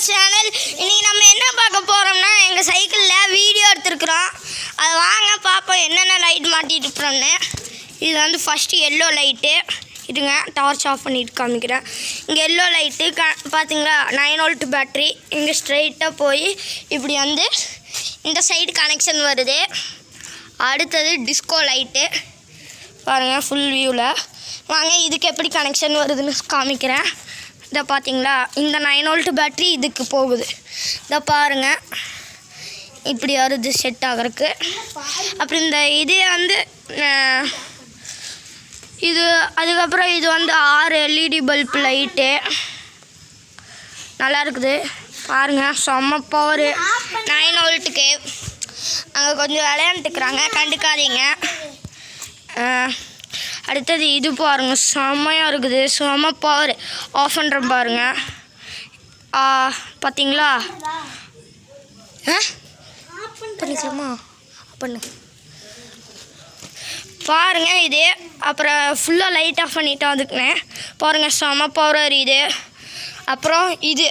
Channel. இன்னைக்கு நம்ம என்ன பார்க்க போறோம்னா எங்க சைக்கிள்ல வீடியோ எடுத்துக்கிறோம். அது வாங்க பாப்போம் என்னென்ன லைட் மாட்டிட்டு இருக்கோம்னு. இது வந்து ஃபர்ஸ்ட் எல்லோ லைட்டு. இதுங்க டார்ச் ஆஃப் பண்ணிட்டு காமிக்கிறேன். இங்கே எல்லோ லைட்டு பார்த்தீங்களா 9 வோல்ட் பேட்டரி. இங்கே ஸ்ட்ரைட்டாக போய் இப்படி வந்து இந்த சைடு கனெக்ஷன் வருது. அடுத்தது டிஸ்கோ லைட்டு பாருங்கள் ஃபுல் வியூவில். வாங்க இதுக்கு எப்படி கனெக்ஷன் வருதுன்னு காமிக்கிறேன். இதை பார்த்தீங்களா இந்த 9 வோல்ட் பேட்ரி இதுக்கு போகுது. இதை பாருங்கள் இப்படி வருது செட் ஆகிறதுக்கு. அப்புறம் இந்த இது வந்து இது அதுக்கப்புறம் இது வந்து 6 LED பல்ப் லைட்டு நல்லா இருக்குது பாருங்கள். செம்ம பவர் 9 வோல்ட்டுக்கு. அங்கே கொஞ்சம் விளையாண்டுக்கிறாங்க, கண்டுக்காதீங்க. அடுத்தது இது பாருங்கள் செம்மையாக இருக்குது, செம்ம பவர். ஆஃப் பண்ணுற பாருங்கள் பார்த்தீங்களா. பண்ணிக்கலாமா பண்ணு பாருங்கள் இது. அப்புறம் ஃபுல்லாக லைட் ஆஃப் பண்ணிவிட்டு வந்துக்குனேன் பாருங்கள் செம்ம பவர் இது. அப்புறம் இது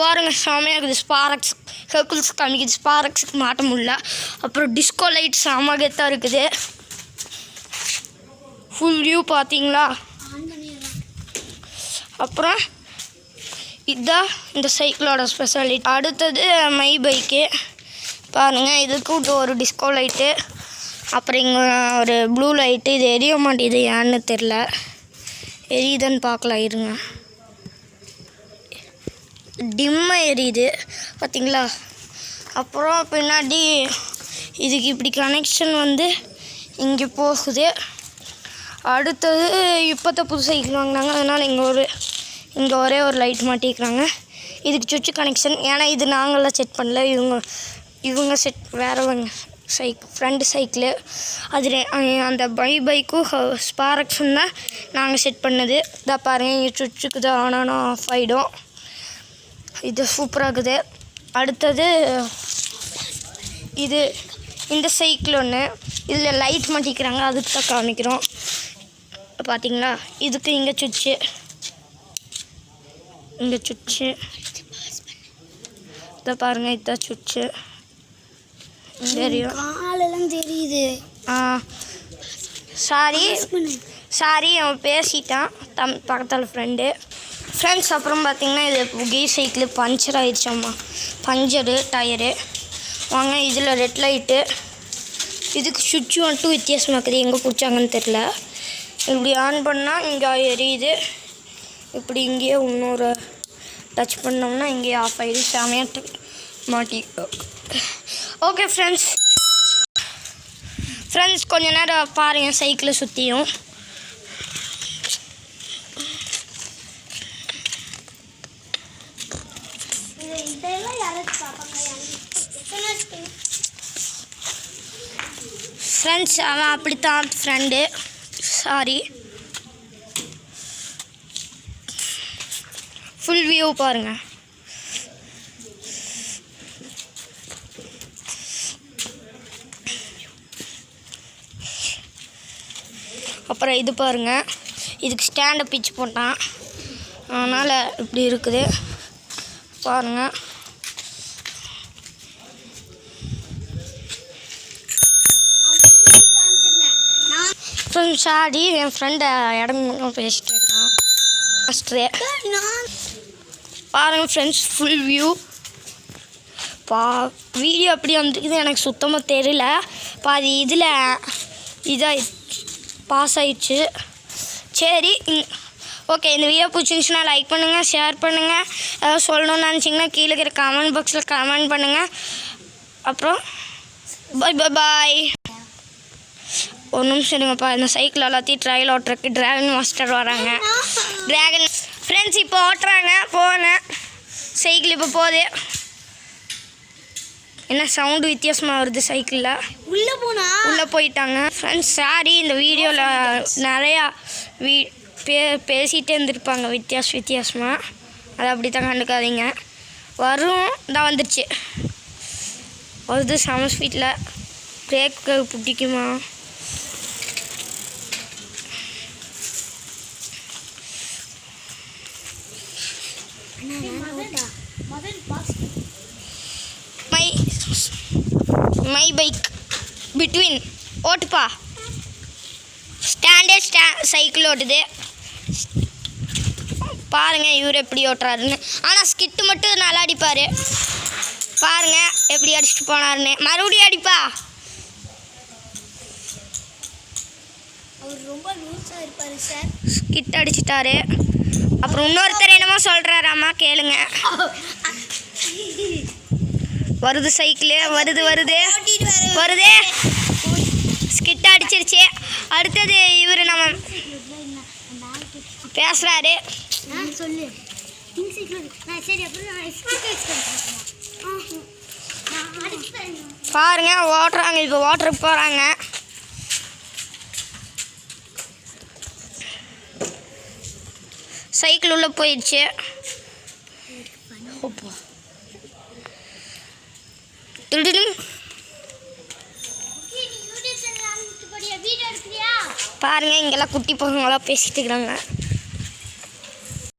பாருங்க செம்மையாக இருக்குது. ஸ்பாரக்ஸ் சர்க்கிள்ஸ் காமிக்குது, ஸ்பாரக்ஸுக்கு மாட்ட முடியல. அப்புறம் டிஸ்கோ லைட் செம்ம கெத்தாக இருக்குது. ஃபுல் வியூ பார்த்தீங்களா. அப்புறம் இதுதான் இந்த சைக்கிளோட ஸ்பெஷாலிட்டி. அடுத்தது மை பைக்கு பாருங்கள். இதுக்கு ஒரு டிஸ்கோ லைட்டு. அப்புறம் இங்கே ஒரு ப்ளூ லைட்டு. இது எரிய மாட்டேது ஏன்னு தெரில. எரியுதுன்னு பார்க்கலாம் இருங்க. டிம்மாக எரியுது பார்த்தீங்களா. அப்புறம் பின்னாடி இதுக்கு இப்படி கனெக்ஷன் வந்து இங்கே போகுது. அடுத்தது இப்போத்த புது சைக்கிள் வாங்கினாங்க, அதனால் இங்கே ஒரே ஒரு லைட் மாட்டிக்கிறாங்க. இதுக்கு சுவிட்சு கனெக்ஷன். ஏன்னா இது நாங்களாம் செட் பண்ணல, இவங்க செட் வேறவங்க ஃப்ரெண்டு சைக்கிளு. அது அந்த பைக்கும் ஸ்பாரக்ஸும் தான் நாங்கள் செட் பண்ணது. இதை பாருங்கள் இங்கே சுவிட்சுக்கு தான் ஆனால் ஆஃப் ஆகிடும். இது சூப்பராக இருக்குது. அடுத்தது இந்த சைக்கிள் ஒன்று. இதில் லைட் மாட்டிக்கிறாங்க, அதுக்கு தான் காமிக்கிறோம். பார்த்தீங்களா இதுக்கு இங்கே சுவிட்சு, இங்கே சுவிட்சு. இதை பாருங்கள் இதுதான் சுவிட்சு. தெரியும் காலெல்லாம் தெரியுது. சாரி அவன் பேசிட்டான் பக்கத்தில் ஃப்ரெண்ட்ஸ். அப்புறம் பார்த்திங்கன்னா இது கீ சைக்கிள் பஞ்சர் ஆகிடுச்சாம்மா, பஞ்சரு டயரு. வாங்க இதில் ரெட் லைட்டு. இதுக்கு சுவிட்சு வந்துட்டு வித்தியாசமாக இருக்குது, எங்கே பிடிச்சாங்கன்னு தெரில. இப்படி ஆன் பண்ணால் இங்கே எரியுது. இப்படி இங்கேயே இன்னொரு டச் பண்ணோம்னா இங்கேயே ஆஃப் ஆகிடுது. செமையாக மாட்டி. ஓகே ஃப்ரெண்ட்ஸ் கொஞ்ச நேரம் பாருங்கள் சைக்கிளை சுற்றியும். ஃப்ரெண்ட்ஸ் அவன் அப்படித்தான் ஃப்ரெண்டு. சாரி. ஃபுல் வியூ பாருங்கள். அப்புறம் இது பாருங்கள், இதுக்கு ஸ்டாண்டை பிச்சு போட்டான், அதனால் இப்படி இருக்குது பாருங்கள். சாரி என் ஃப்ரெண்டை இடம் பேசிட்டு இருக்கான். பாருங்கள் ஃப்ரெண்ட்ஸ் ஃபுல் வியூ. வீடியோ அப்படி வந்துருக்குது எனக்கு சுத்தமாக தெரியல. பாதி இதில் இதாக பாஸ் ஆயிடுச்சு. சரி ஓகே, இந்த வீடியோ பிடிச்சிருந்துச்சுன்னா லைக் பண்ணுங்கள், ஷேர் பண்ணுங்கள். ஏதாவது சொல்லணும்னு நினச்சிங்கன்னா கீழே இருக்கிற கமெண்ட் பாக்ஸில் கமெண்ட் பண்ணுங்கள். அப்புறம் பாய். ஒரு நிமிஷம் இருங்கப்பா. இந்த சைக்கிள் எல்லாத்தையும் ட்ரையல் ஓட்டுறதுக்கு ட்ராகன் மாஸ்டர் வராங்க. ட்ராகன் ஃப்ரெண்ட்ஸ் இப்போ ஓட்டுறாங்க. போனேன் சைக்கிள் இப்போ போகுது. என்ன சவுண்டு வித்தியாசமாக வருது சைக்கிளில். உள்ளே போயிட்டாங்க ஃப்ரெண்ட்ஸ். சாரி இந்த வீடியோவில் நிறையா பேசிகிட்டே இருந்திருப்பாங்க வித்தியாசமாக. அதை அப்படி தான் கண்டுக்காதீங்க. வரும் தான் வந்துடுச்சு. வருது செம ஸ்பீட்டில். பிரேக்கு பிடிக்குமா. மை பைக் பிட்வீன் ஓட்டுப்பா. சைக்கிள் ஓட்டுது பாருங்க இவர் எப்படி ஓட்டுறாருன்னு. ஆனால் ஸ்கிட்டு மட்டும் நல்லா அடிப்பார் பாருங்க எப்படி அடிச்சுட்டு போனாருன்னு. மறுபடியும் அடிப்பா. அவர் ரொம்ப லூஸாக இருப்பார் சார். ஸ்கிட் அடிச்சிட்டாரு. அப்புறம் இன்னொருத்தர் என்னமோ சொல்கிறாராம்மா கேளுங்க. வருது சைக்கிளு வருது வருதே ஸ்கிட் அடிச்சிருச்சு. அடுத்தது இவர் நம்ம பேசுகிறாரு. சொல்லு பாருங்க ஓட்டுறாங்க. இப்போ ஓட்டுறதுக்கு போகிறாங்க. சைக்கிள் உள்ளே போயிடுச்சு. பாருங்க இங்கெல்லாம் குட்டி பசங்களாம் பேசிட்டு இருக்கிறாங்க.